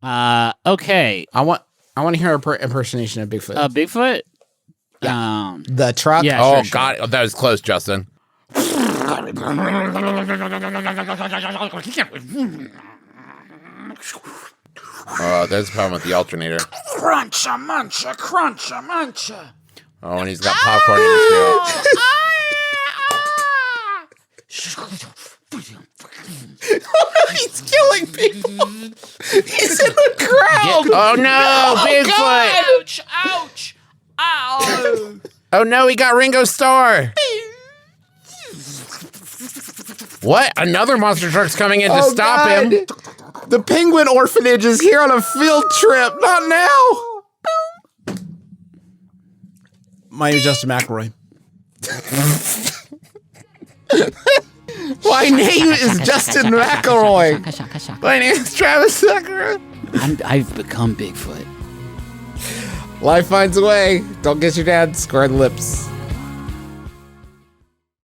Okay. I want to hear an impersonation of Bigfoot. Bigfoot? Yeah. The truck? Yeah, Oh, sure. God. Oh, that was close, Justin. Oh, there's a problem with the alternator. Cruncha, muncha, cruncha, muncha. Oh, and he's got popcorn in his throat. He's killing people. He's in the crowd. Oh, no, Bigfoot. Ouch, ouch, ow. Oh, no, he got Ringo's Star. What? Another monster truck's coming in to stop him. The penguin orphanage is here on a field trip. Not now. My name is Justin McElroy. My name is Justin McElroy. My name is Travis McElroy. I've become Bigfoot. Life finds a way. Don't get your dad square the lips.